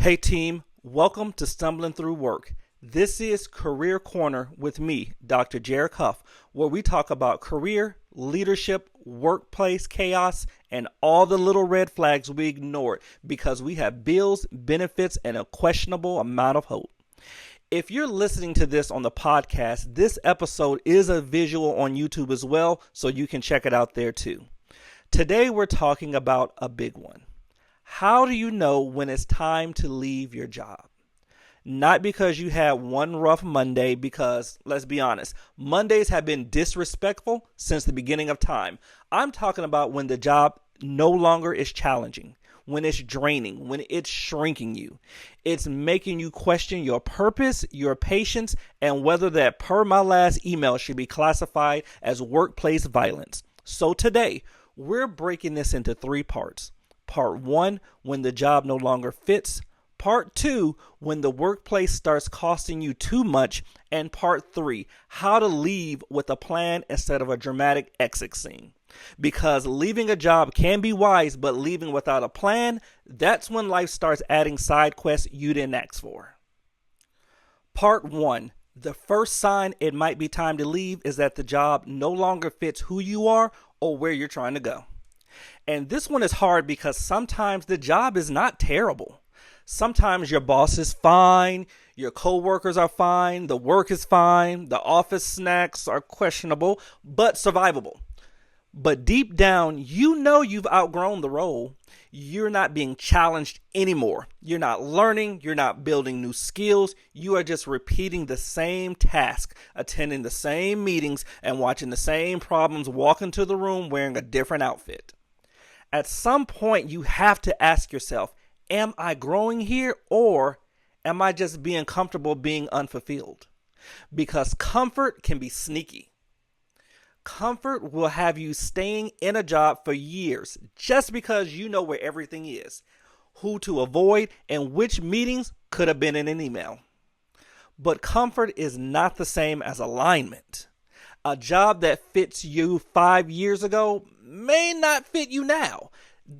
Hey team, welcome to Stumbling Through Work. This is Career Corner with me, Dr. Jared Huff, where we talk about career, leadership, workplace chaos, and all the little red flags we ignored because we have bills, benefits, and a questionable amount of hope. If you're listening to this on the podcast, this episode is a visual on YouTube as well, so you can check it out there too. Today we're talking about a big one. How do you know when it's time to leave your job? Not because you had one rough Monday, because let's be honest, Mondays have been disrespectful since the beginning of time. I'm talking about when the job no longer is challenging, when it's draining, when it's shrinking you. It's making you question your purpose, your patience, and whether that per my last email should be classified as workplace violence. So today, we're breaking this into three parts. Part 1, when the job no longer fits. Part 2, when the workplace starts costing you too much. And Part 3, how to leave with a plan instead of a dramatic exit scene. Because leaving a job can be wise, but leaving without a plan, that's when life starts adding side quests you didn't ask for. Part 1, the first sign it might be time to leave is that the job no longer fits who you are or where you're trying to go. And this one is hard because sometimes the job is not terrible. Sometimes your boss is fine, your coworkers are fine, the work is fine, the office snacks are questionable, but survivable. But deep down, you know you've outgrown the role. You're not being challenged anymore. You're not learning, you're not building new skills. You are just repeating the same task, attending the same meetings, and watching the same problems walk into the room wearing a different outfit. At some point, you have to ask yourself, am I growing here or am I just being comfortable being unfulfilled? Because comfort can be sneaky. Comfort will have you staying in a job for years just because you know where everything is, who to avoid, and which meetings could have been in an email. But comfort is not the same as alignment. A job that fits you 5 years ago may not fit you now.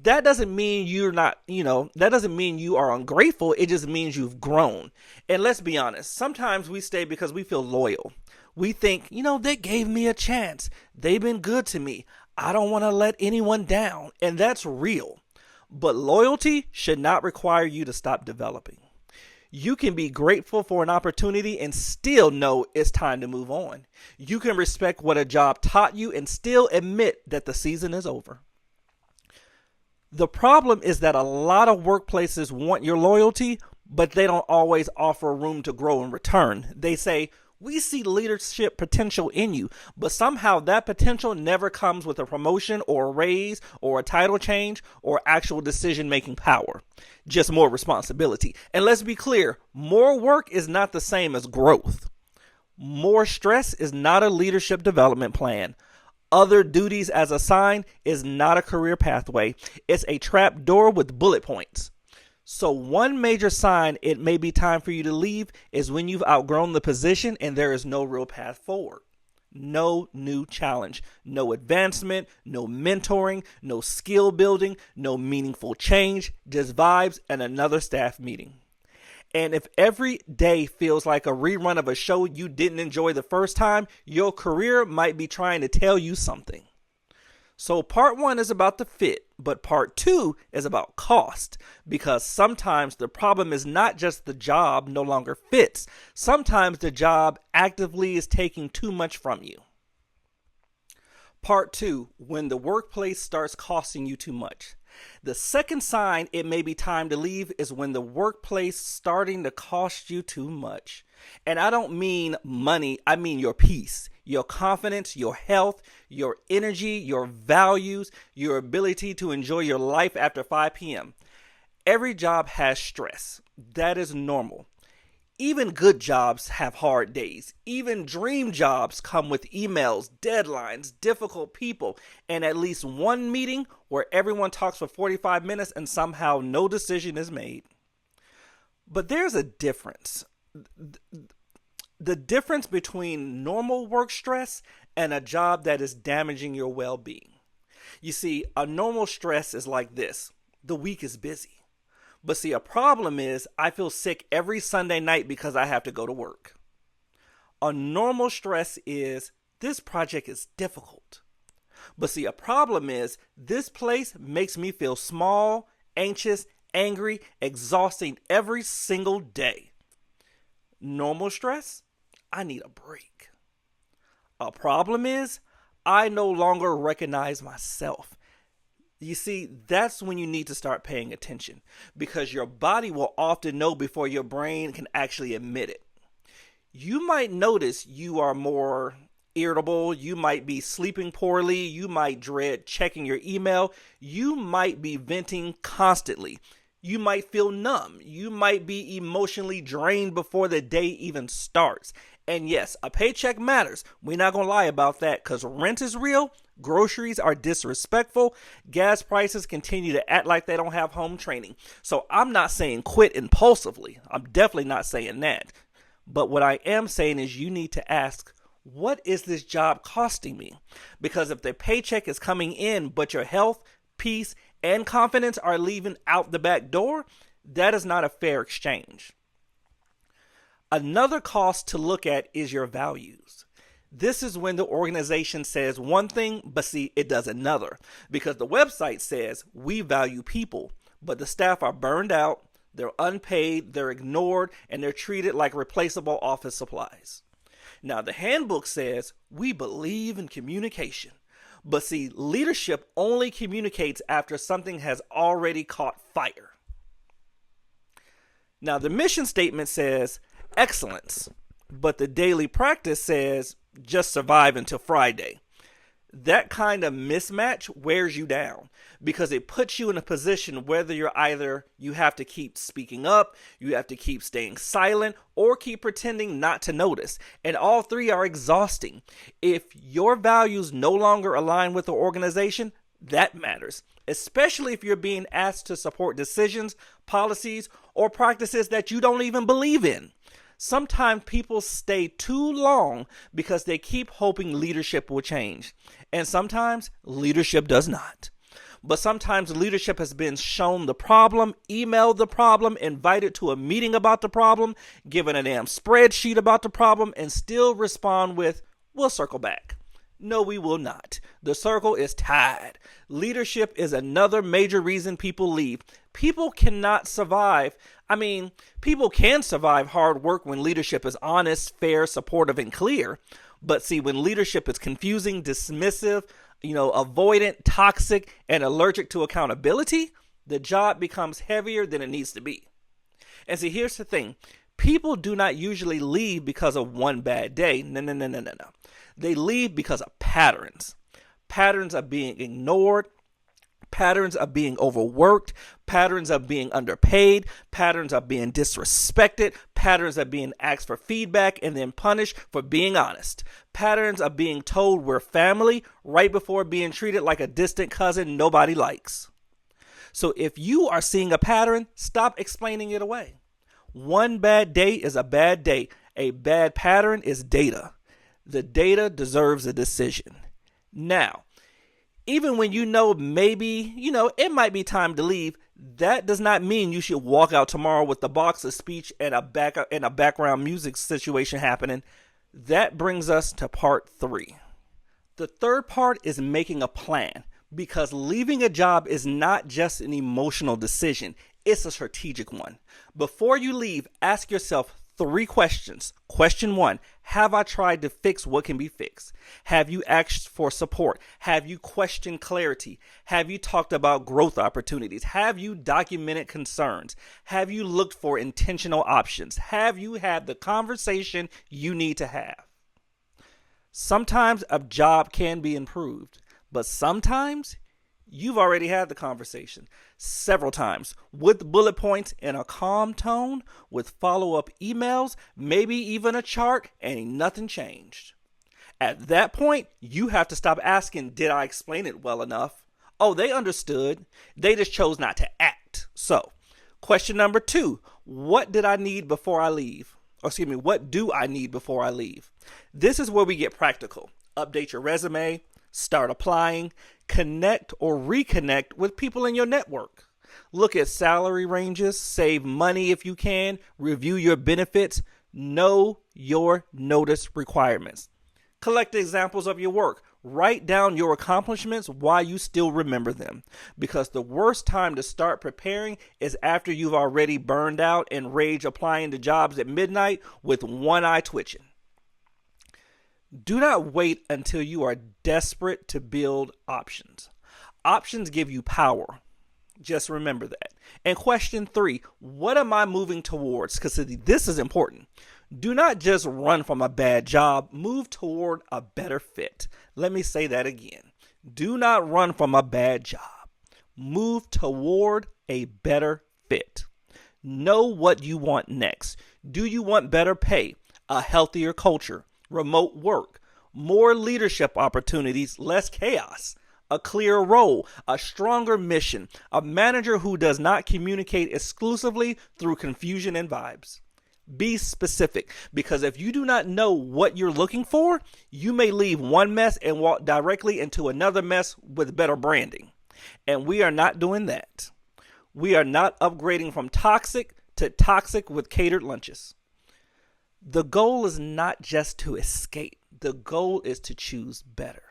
That doesn't mean that doesn't mean you are ungrateful. It just means you've grown. And let's be honest, sometimes we stay because we feel loyal. We think, they gave me a chance. They've been good to me. I don't want to let anyone down. And that's real. But loyalty should not require you to stop developing. You can be grateful for an opportunity and still know it's time to move on. You can respect what a job taught you and still admit that the season is over. The problem is that a lot of workplaces want your loyalty, but they don't always offer room to grow in return. They say, we see leadership potential in you, but somehow that potential never comes with a promotion or a raise or a title change or actual decision-making power. Just more responsibility. And let's be clear, more work is not the same as growth. More stress is not a leadership development plan. Other duties as assigned is not a career pathway. It's a trap door with bullet points. So one major sign it may be time for you to leave is when you've outgrown the position and there is no real path forward. No new challenge, no advancement, no mentoring, no skill building, no meaningful change, just vibes and another staff meeting. And if every day feels like a rerun of a show you didn't enjoy the first time, your career might be trying to tell you something. So part 1 is about the fit, but part 2 is about cost, because sometimes the problem is not just the job no longer fits. Sometimes the job actively is taking too much from you. Part 2, when the workplace starts costing you too much. The second sign it may be time to leave is when the workplace starting to cost you too much. And I don't mean money, I mean your peace, your confidence, your health, your energy, your values, your ability to enjoy your life after 5 p.m. Every job has stress. That is normal. Even good jobs have hard days. Even dream jobs come with emails, deadlines, difficult people, and at least one meeting where everyone talks for 45 minutes and somehow no decision is made. But there's a difference. The difference between normal work stress and a job that is damaging your well-being. You see, a normal stress is like this. The week is busy. But see, a problem is I feel sick every Sunday night because I have to go to work. A normal stress is this project is difficult. But see, a problem is this place makes me feel small, anxious, angry, exhausting every single day. Normal stress, I need a break. A problem is I no longer recognize myself. You see, that's when you need to start paying attention because your body will often know before your brain can actually admit it. You might notice you are more irritable, you might be sleeping poorly, you might dread checking your email, you might be venting constantly, you might feel numb, you might be emotionally drained before the day even starts. And yes, a paycheck matters. We're not going to lie about that because rent is real, groceries are disrespectful, gas prices continue to act like they don't have home training. So I'm not saying quit impulsively. I'm definitely not saying that. But what I am saying is you need to ask, what is this job costing me? Because if the paycheck is coming in, but your health, peace, and confidence are leaving out the back door, that is not a fair exchange. Another cost to look at is your values. This is when the organization says one thing, but see, it does another. Because the website says we value people, but the staff are burned out, they're unpaid, they're ignored, and they're treated like replaceable office supplies. Now, the handbook says we believe in communication. But see, leadership only communicates after something has already caught fire. Now, the mission statement says excellence, but the daily practice says just survive until Friday. That kind of mismatch wears you down because it puts you in a position whether you have to keep speaking up, you have to keep staying silent, or keep pretending not to notice. And all three are exhausting. If your values no longer align with the organization, that matters, especially if you're being asked to support decisions, policies, or practices that you don't even believe in. Sometimes people stay too long because they keep hoping leadership will change. And sometimes leadership does not. But sometimes leadership has been shown the problem, emailed the problem, invited to a meeting about the problem, given a damn spreadsheet about the problem, and still respond with, we'll circle back. No, we will not. The circle is tied. Leadership is another major reason people leave. People cannot survive. People can survive hard work when leadership is honest, fair, supportive, and clear. But see, when leadership is confusing, dismissive, avoidant, toxic, and allergic to accountability, the job becomes heavier than it needs to be. And see, here's the thing. People do not usually leave because of one bad day. No. They leave because of patterns. Patterns of being ignored, patterns of being overworked, patterns of being underpaid, patterns of being disrespected, patterns of being asked for feedback and then punished for being honest, patterns of being told we're family right before being treated like a distant cousin nobody likes. So if you are seeing a pattern, stop explaining it away. One bad day is a bad day. A bad pattern is data. The data deserves a decision. Now, even when maybe, it might be time to leave, that does not mean you should walk out tomorrow with the box of speech and a background music situation happening. That brings us to part 3. The third part is making a plan, because leaving a job is not just an emotional decision. It's a strategic one. Before you leave, ask yourself 3 questions. Question 1, have I tried to fix what can be fixed? Have you asked for support? Have you questioned clarity? Have you talked about growth opportunities? Have you documented concerns? Have you looked for intentional options? Have you had the conversation you need to have? Sometimes a job can be improved, but sometimes you've already had the conversation several times with bullet points in a calm tone, with follow-up emails, maybe even a chart, and nothing changed. At that point, you have to stop asking, did I explain it well enough? Oh, they understood. They just chose not to act. So, question number 2, what did I need before I leave? What do I need before I leave? This is where we get practical. Update your resume, start applying, connect or reconnect with people in your network. Look at salary ranges, save money if you can, review your benefits, know your notice requirements. Collect examples of your work. Write down your accomplishments while you still remember them, because the worst time to start preparing is after you've already burned out and rage applying to jobs at midnight with one eye twitching. Do not wait until you are desperate to build options. Options give you power. Just remember that. And question 3, what am I moving towards? Because this is important. Do not just run from a bad job, move toward a better fit. Let me say that again. Do not run from a bad job. Move toward a better fit. Know what you want next. Do you want better pay, a healthier culture, remote work, more leadership opportunities, less chaos, a clear role, a stronger mission, a manager who does not communicate exclusively through confusion and vibes? Be specific, because if you do not know what you're looking for, you may leave one mess and walk directly into another mess with better branding. And we are not doing that. We are not upgrading from toxic to toxic with catered lunches. The goal is not just to escape. The goal is to choose better.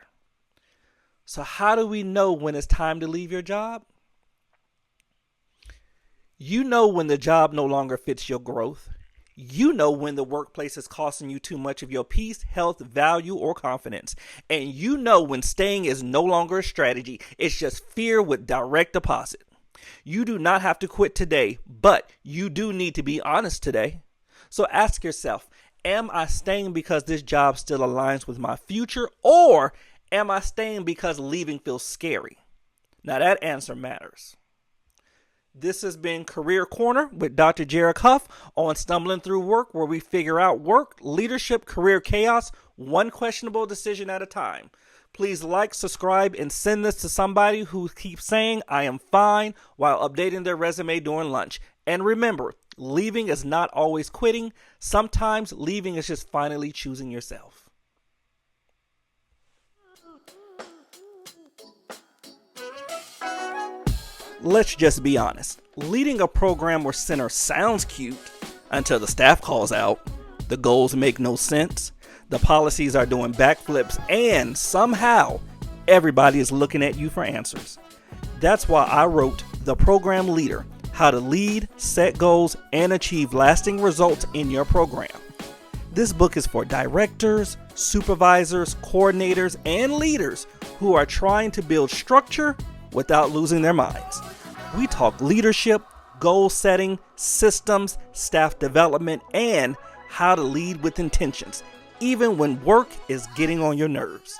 So how do we know when it's time to leave your job? You know when the job no longer fits your growth. You know when the workplace is costing you too much of your peace, health, value, or confidence. And you know when staying is no longer a strategy. It's just fear with direct deposit. You do not have to quit today, but you do need to be honest today. So ask yourself, am I staying because this job still aligns with my future, or am I staying because leaving feels scary? Now that answer matters. This has been Career Corner with Dr. Jared Huff on Stumbling Through Work, where we figure out work, leadership, career chaos, one questionable decision at a time. Please like, subscribe, and send this to somebody who keeps saying, I am fine, while updating their resume during lunch. And remember, leaving is not always quitting. Sometimes leaving is just finally choosing yourself. Let's just be honest. Leading a program or center sounds cute until the staff calls out, the goals make no sense, the policies are doing backflips, and somehow everybody is looking at you for answers. That's why I wrote The Program Leader: How to Lead, Set Goals, and Achieve Lasting Results in Your Program. This book is for directors, supervisors, coordinators, and leaders who are trying to build structure without losing their minds. We talk leadership, goal setting, systems, staff development, and how to lead with intentions, even when work is getting on your nerves.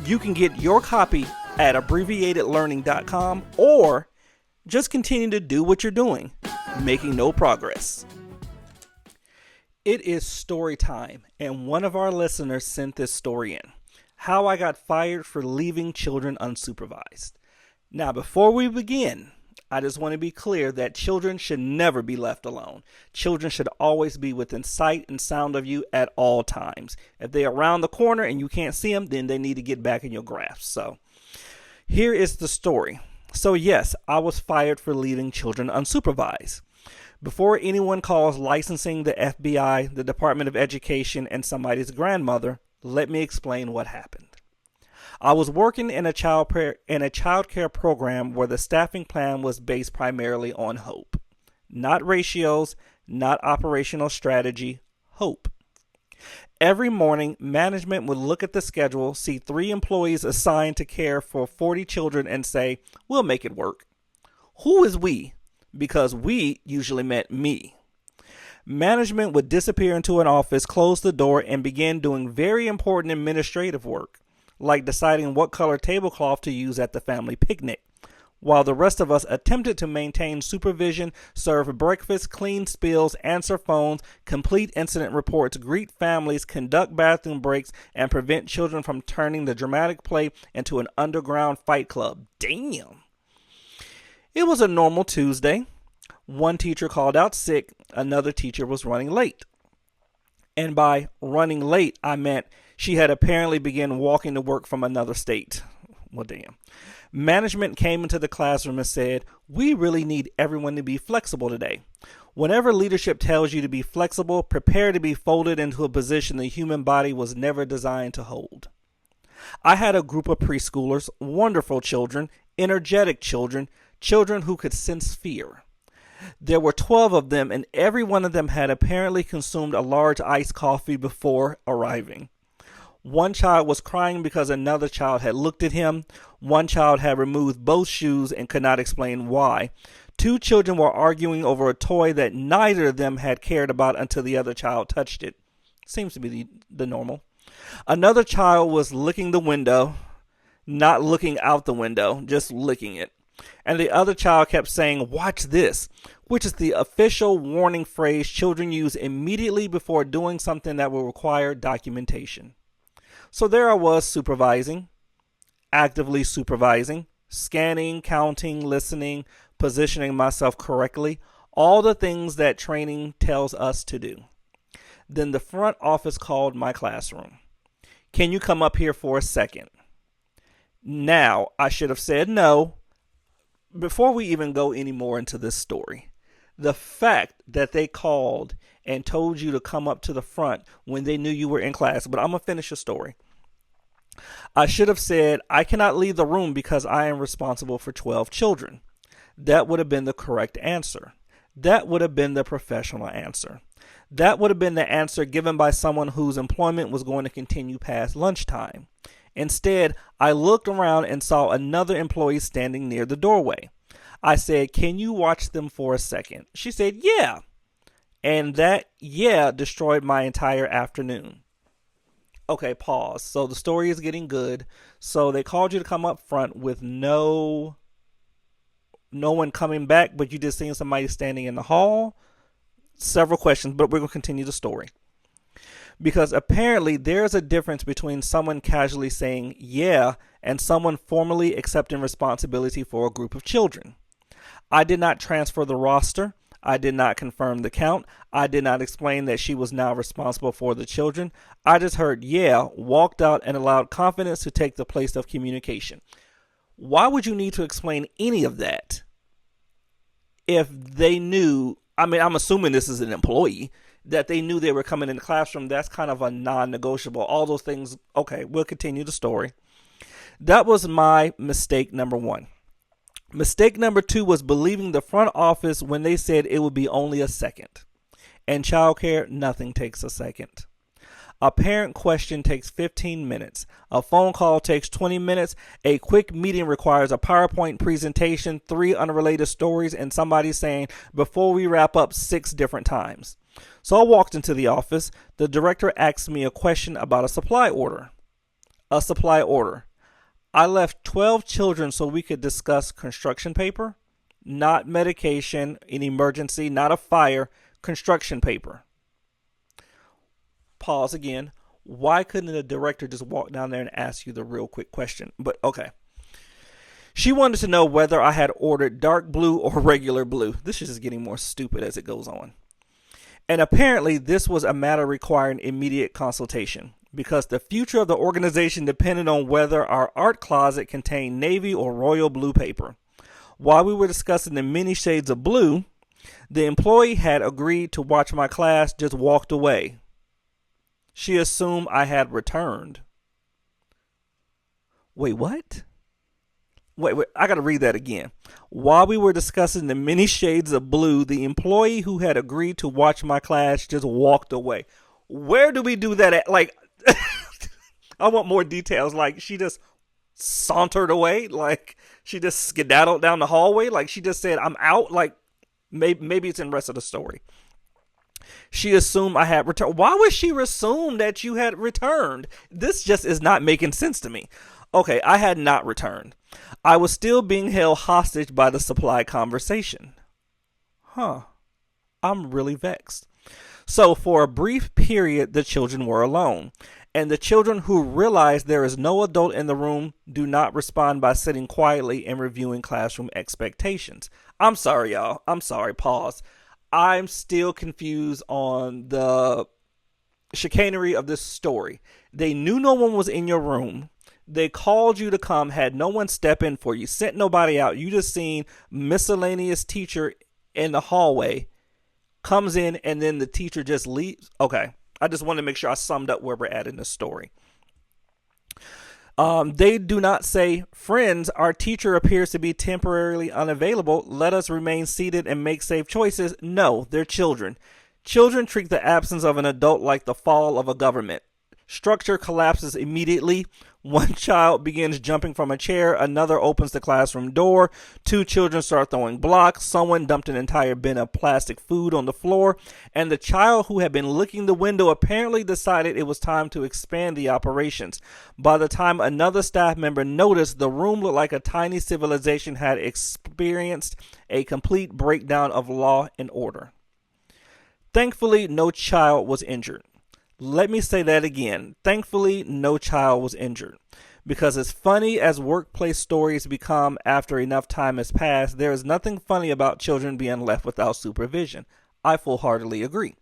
You can get your copy at abbreviatedlearning.com, or just continue to do what you're doing, making no progress. It is story time, and one of our listeners sent this story in: how I got fired for leaving children unsupervised. Now, before we begin, I just want to be clear that children should never be left alone. Children should always be within sight and sound of you at all times. If they're around the corner and you can't see them, then they need to get back in your grasp. So here is the story. So yes, I was fired for leaving children unsupervised. Before anyone calls licensing the FBI, the Department of Education, and somebody's grandmother, let me explain what happened. I was working in a childcare program where the staffing plan was based primarily on hope. Not ratios, not operational strategy, hope. Every morning, management would look at the schedule, see 3 employees assigned to care for 40 children, and say, we'll make it work. Who is we? Because we usually meant me. Management would disappear into an office, close the door, and begin doing very important administrative work, like deciding what color tablecloth to use at the family picnic, while the rest of us attempted to maintain supervision, serve breakfast, clean spills, answer phones, complete incident reports, greet families, conduct bathroom breaks, and prevent children from turning the dramatic play into an underground fight club. Damn. It was a normal Tuesday. One teacher called out sick, another teacher was running late. And by running late, I meant she had apparently begun walking to work from another state. Well, damn. Management came into the classroom and said, "We really need everyone to be flexible today. Whenever leadership tells you to be flexible, prepare to be folded into a position the human body was never designed to hold." I had a group of preschoolers, wonderful children, energetic children, children who could sense fear. There were 12 of them, and every one of them had apparently consumed a large iced coffee before arriving. One child was crying because another child had looked at him. One child had removed both shoes and could not explain why. Two children were arguing over a toy that neither of them had cared about until the other child touched it. Seems to be the normal. Another child was licking the window, not looking out the window, just licking it. And the other child kept saying, "Watch this," which is the official warning phrase children use immediately before doing something that will require documentation. So there I was supervising, actively supervising, scanning, counting, listening, positioning myself correctly, all the things that training tells us to do. Then the front office called my classroom. "Can you come up here for a second?" Now, I should have said no. Before we even go any more into this story, the fact that they called and told you to come up to the front when they knew you were in class, but I'm going to finish the story. I should have said, "I cannot leave the room because I am responsible for 12 children. That would have been the correct answer. That would have been the professional answer. That would have been the answer given by someone whose employment was going to continue past lunchtime. Instead, I looked around and saw another employee standing near the doorway. I said, "Can you watch them for a second?" She said, "Yeah." And that "yeah" destroyed my entire afternoon. Okay, pause. So the story is getting good. So they called you to come up front with no one coming back, but you just seen somebody standing in the hall. Several questions, but we're going to continue the story. Because apparently there's a difference between someone casually saying "yeah" and someone formally accepting responsibility for a group of children. I did not transfer the roster. I did not confirm the count. I did not explain that she was now responsible for the children. I just heard "yeah," walked out, and allowed confidence to take the place of communication. Why would you need to explain any of that if they knew? I mean, I'm assuming this is an employee, that they knew they were coming in the classroom. That's kind of a non-negotiable. All those things. Okay, we'll continue the story. That was my mistake number one. Mistake number two was believing the front office when they said it would be only a second. In childcare, nothing takes a second. A parent question takes 15 minutes. A phone call takes 20 minutes. A quick meeting requires a PowerPoint presentation, 3 unrelated stories, and somebody saying, "Before we wrap up," 6 different times. So I walked into the office. The director asked me a question about a supply order. A supply order. I left 12 children so we could discuss construction paper, not medication, an emergency, not a fire, construction paper. Pause again. Why couldn't the director just walk down there and ask you the real quick question? But okay. She wanted to know whether I had ordered dark blue or regular blue. This is just getting more stupid as it goes on. And apparently this was a matter requiring immediate consultation, because the future of the organization depended on whether our art closet contained navy or royal blue paper. While we were discussing the many shades of blue, the employee had agreed to watch my class, just walked away. She assumed I had returned. Wait, what? Wait, I got to read that again. While we were discussing the many shades of blue, the employee who had agreed to watch my class just walked away. Where do we do that at? Like, I want more details. Like, she just sauntered away? Like, she just skedaddled down the hallway? Like, she just said, "I'm out"? Like, maybe it's in the rest of the story. She assumed I had returned. Why would she assume that you had returned? This just is not making sense to me. Okay, I had not returned. I was still being held hostage by the supply conversation. I'm really vexed. So for a brief period, the children were alone. And the children who realize there is no adult in the room do not respond by sitting quietly and reviewing classroom expectations. I'm sorry, y'all. I'm sorry. Pause. I'm still confused on the chicanery of this story. They knew no one was in your room. They called you to come, had no one step in for you, sent nobody out. You just seen miscellaneous teacher in the hallway, comes in, and then the teacher just leaves. Okay, I just want to make sure I summed up where we're at in the story. They do not say, friends, our teacher appears to be temporarily unavailable. Let us remain seated and make safe choices. No, they're children. Children treat the absence of an adult like the fall of a government. Structure collapses immediately. One child begins jumping from a chair. Another opens the classroom door. Two children start throwing blocks. Someone dumped an entire bin of plastic food on the floor. And the child who had been licking the window apparently decided it was time to expand the operations. By the time another staff member noticed, the room looked like a tiny civilization had experienced a complete breakdown of law and order. Thankfully, no child was injured. Let me say that again. Thankfully, no child was injured. Because as funny as workplace stories become after enough time has passed, there is nothing funny about children being left without supervision. I full-heartedly agree.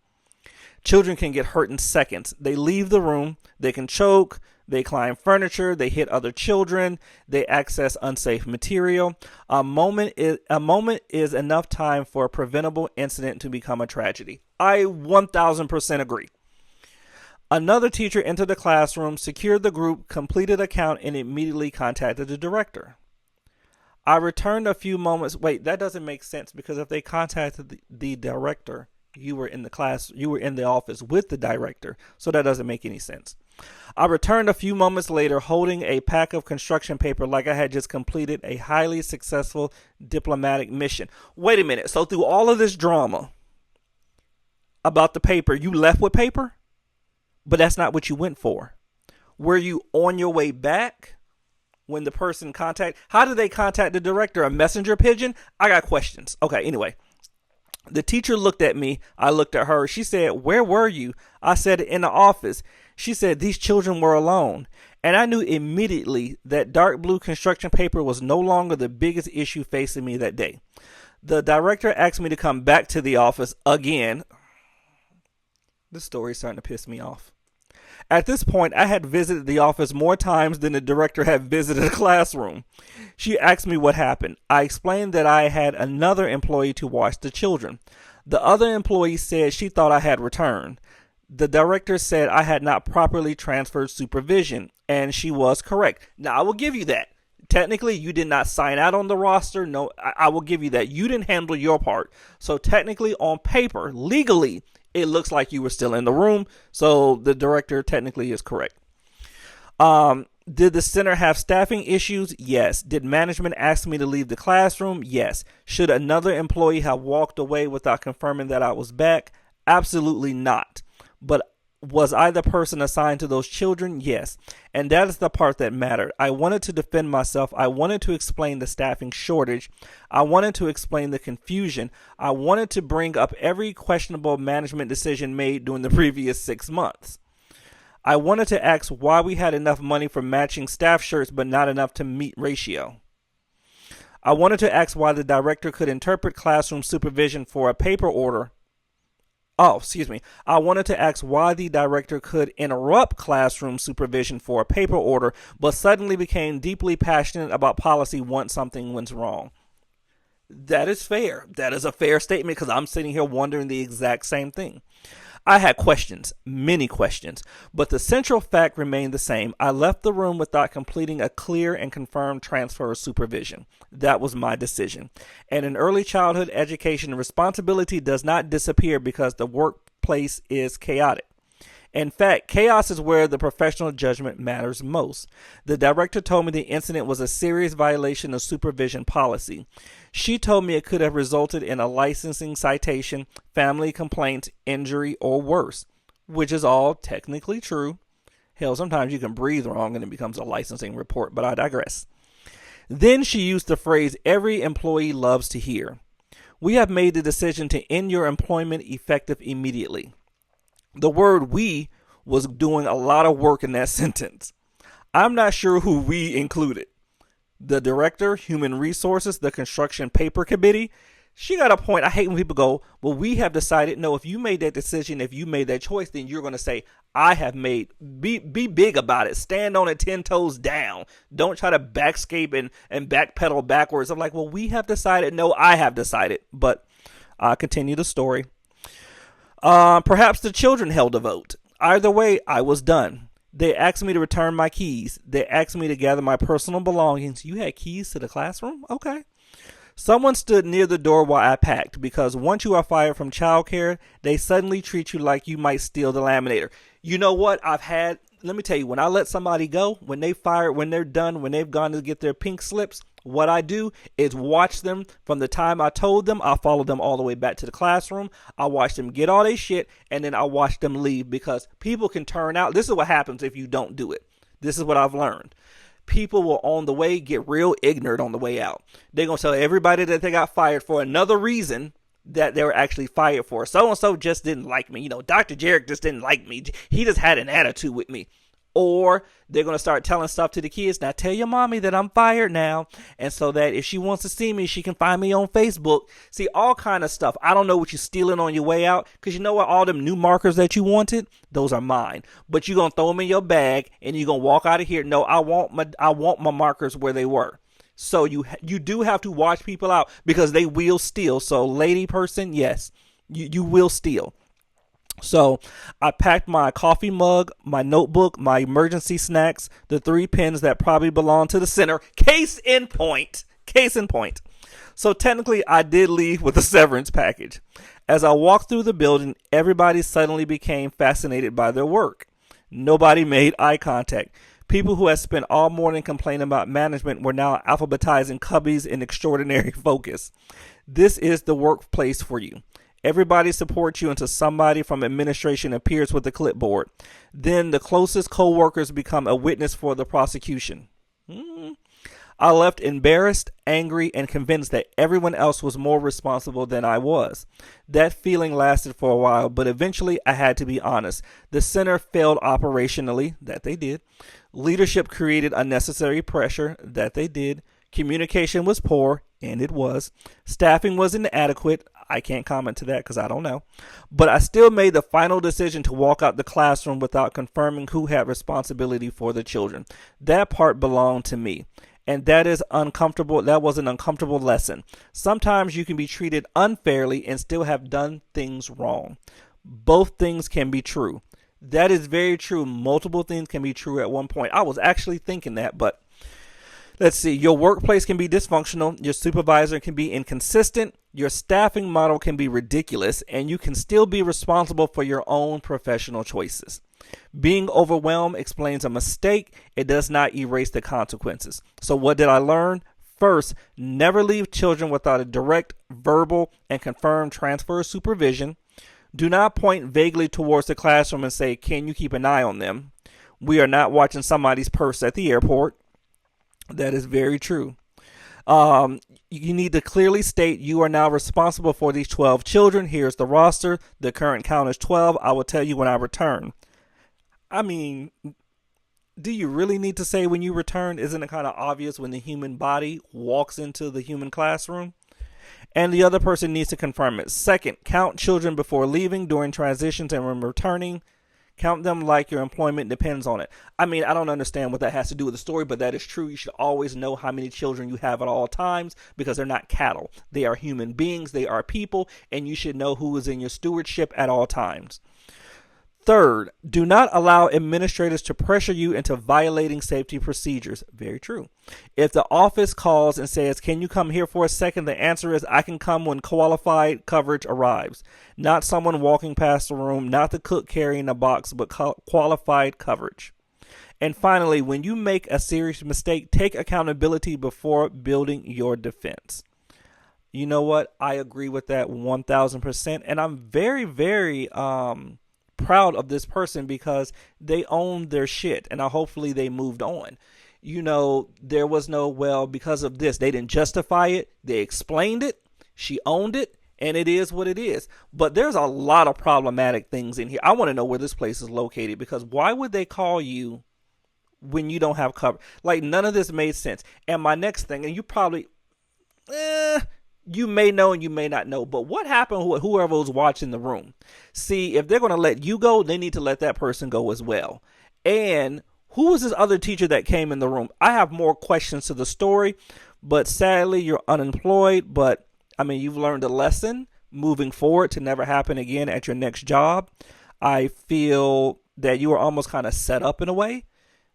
Children can get hurt in seconds. They leave the room, they can choke, they climb furniture, they hit other children, they access unsafe material. A moment is enough time for a preventable incident to become a tragedy. I 1000% agree. Another teacher entered the classroom, secured the group, completed a count, and immediately contacted the director. I returned a few moments. Wait, that doesn't make sense, because if they contacted the director, you were in the office with the director, so that doesn't make any sense. I returned a few moments later holding a pack of construction paper like I had just completed a highly successful diplomatic mission. Wait a minute, so through all of this drama about the paper, you left with paper? But that's not what you went for. Were you on your way back when the person how did they contact the director? A messenger pigeon? I got questions. Okay, anyway. The teacher looked at me. I looked at her. She said, where were you? I said, in the office. She said, these children were alone. And I knew immediately that dark blue construction paper was no longer the biggest issue facing me that day. The director asked me to come back to the office again. This story is starting to piss me off. At this point, I had visited the office more times than the director had visited the classroom. She asked me what happened. I explained that I had another employee to watch the children. The other employee said she thought I had returned. The director said I had not properly transferred supervision, and she was correct. Now, I will give you that. Technically, you did not sign out on the roster. No, I will give you that. You didn't handle your part. So technically, on paper, legally, it looks like you were still in the room, so the director technically is correct. Did the center have staffing issues? Yes. Did management ask me to leave the classroom? Yes. Should another employee have walked away without confirming that I was back? Absolutely not. But was I the person assigned to those children? Yes. And that is the part that mattered. I wanted to defend myself. I wanted to explain the staffing shortage. I wanted to explain the confusion. I wanted to bring up every questionable management decision made during the previous 6 months. I wanted to ask why we had enough money for matching staff shirts but not enough to meet ratio. I wanted to ask why the director could interpret classroom supervision for a paper order. I wanted to ask why the director could interrupt classroom supervision for a paper order, but suddenly became deeply passionate about policy once something went wrong. That is fair. That is a fair statement, because I'm sitting here wondering the exact same thing. I had questions, many questions, but the central fact remained the same. I left the room without completing a clear and confirmed transfer of supervision. That was my decision. And in early childhood education, responsibility does not disappear because the workplace is chaotic. In fact, chaos is where the professional judgment matters most. The director told me the incident was a serious violation of supervision policy. She told me it could have resulted in a licensing citation, family complaints, injury, or worse, which is all technically true. Hell, sometimes you can breathe wrong and it becomes a licensing report, but I digress. Then she used the phrase every employee loves to hear. We have made the decision to end your employment effective immediately. The word we was doing a lot of work in that sentence. I'm not sure who we included. The director, human resources, the construction paper committee. She got a point. I hate when people go, well, we have decided. No, if you made that decision, if you made that choice, then you're going to say, I have made, be big about it. Stand on it 10 toes down. Don't try to backscape and backpedal backwards. I'm like, well, we have decided. No, I have decided. But I'll continue the story. Perhaps the children held a vote. Either way, I was done. They asked me to return my keys. They asked me to gather my personal belongings. You had keys to the classroom? Okay. Someone stood near the door while I packed, because once you are fired from childcare, they suddenly treat you like you might steal the laminator. You know what? Let me tell you, when I let somebody go, when they fired, when they're done, when they've gone to get their pink slips, what I do is watch them from the time I told them. I follow them all the way back to the classroom. I watch them get all their shit, and then I watch them leave, because people can turn out. This is what happens if you don't do it. This is what I've learned. People will on the way get real ignorant on the way out. They're going to tell everybody that they got fired for another reason that they were actually fired for. So-and-so just didn't like me. Dr. Jarek just didn't like me. He just had an attitude with me. Or they're going to start telling stuff to the kids. Now tell your mommy that I'm fired now. And so that if she wants to see me, she can find me on Facebook. See, all kind of stuff. I don't know what you're stealing on your way out. Because you know what? All them new markers that you wanted, those are mine. But you're going to throw them in your bag and you're going to walk out of here. No, I want my markers where they were. So you do have to watch people out, because they will steal. So lady person, yes, you will steal. So I packed my coffee mug, my notebook, my emergency snacks, the 3 pens that probably belong to the center. Case in point. So technically I did leave with a severance package. As I walked through the building, everybody suddenly became fascinated by their work. Nobody made eye contact. People who had spent all morning complaining about management were now alphabetizing cubbies in extraordinary focus. This is the workplace for you. Everybody supports you until somebody from administration appears with a clipboard. Then the closest co-workers become a witness for the prosecution. I left embarrassed, angry, and convinced that everyone else was more responsible than I was. That feeling lasted for a while, but eventually I had to be honest. The center failed operationally, that they did. Leadership created unnecessary pressure, that they did. Communication was poor, and it was. Staffing was inadequate. I can't comment to that because I don't know. But I still made the final decision to walk out the classroom without confirming who had responsibility for the children. That part belonged to me. And that is uncomfortable. That was an uncomfortable lesson. Sometimes you can be treated unfairly and still have done things wrong. Both things can be true. That is very true. Multiple things can be true at one point. I was actually thinking that, but let's see. Your workplace can be dysfunctional. Your supervisor can be inconsistent. Your staffing model can be ridiculous, and you can still be responsible for your own professional choices. Being overwhelmed explains a mistake. It does not erase the consequences. So what did I learn? First, never leave children without a direct, verbal, and confirmed transfer of supervision. Do not point vaguely towards the classroom and say, can you keep an eye on them? We are not watching somebody's purse at the airport. That is very true. You need to clearly state you are now responsible for these 12 children. Here's the roster. The current count is 12. I will tell you when I return. I mean, do you really need to say when you return? Isn't it kind of obvious when the human body walks into the human classroom? And the other person needs to confirm it. Second, count children before leaving, during transitions, and when returning. Count them like your employment depends on it. I mean, I don't understand what that has to do with the story, but that is true. You should always know how many children you have at all times, because they're not cattle. They are human beings. They are people, and you should know who is in your stewardship at all times. Third, do not allow administrators to pressure you into violating safety procedures. Very true. If the office calls and says, can you come here for a second? The answer is, I can come when qualified coverage arrives. Not someone walking past the room, not the cook carrying a box, but qualified coverage. And finally, when you make a serious mistake, take accountability before building your defense. You know what? I agree with that 1000%. And I'm very, very, proud of this person, because they owned their shit, and hopefully they moved on. There was no, well, because of this, they didn't justify it. They explained it. She owned it, and it is what it is. But there's a lot of problematic things in here. I want to know where this place is located, because why would they call you when you don't have cover? Like, none of this made sense. And my next thing, and you probably, You may know and you may not know, but what happened with whoever was watching the room? See, if they're going to let you go, they need to let that person go as well. And who was this other teacher that came in the room? I have more questions to the story, but sadly, you're unemployed. But I mean, you've learned a lesson moving forward to never happen again at your next job. I feel that you were almost kind of set up in a way.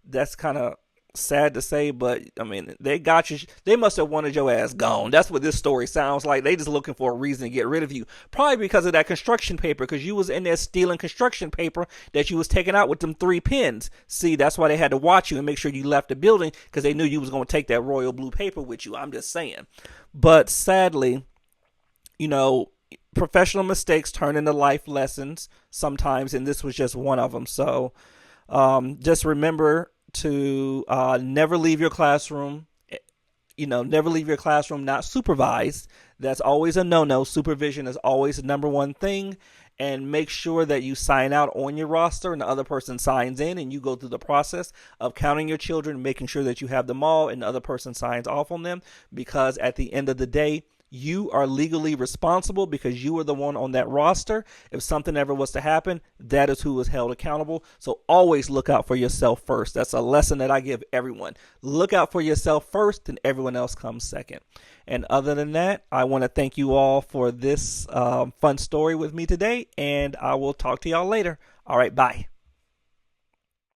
That's kind of sad to say, but I mean, they got you. They must have wanted your ass gone. That's what this story sounds like. They just looking for a reason to get rid of you. Probably because of that construction paper, because you was in there stealing construction paper that you was taking out with them 3 pens. See, that's why they had to watch you and make sure you left the building, because they knew you was going to take that royal blue paper with you. I'm just saying. But sadly, you know, professional mistakes turn into life lessons sometimes, and this was just one of them. So just remember to never leave your classroom. Never leave your classroom not supervised. That's always a no-no. Supervision is always the number one thing. And make sure that you sign out on your roster and the other person signs in, and you go through the process of counting your children, making sure that you have them all and the other person signs off on them, because at the end of the day, you are legally responsible because you were the one on that roster. If something ever was to happen, that is who is held accountable. So always look out for yourself first. That's a lesson that I give everyone. Look out for yourself first, and everyone else comes second. And other than that, I want to thank you all for this fun story with me today, and I will talk to y'all later. All right, bye.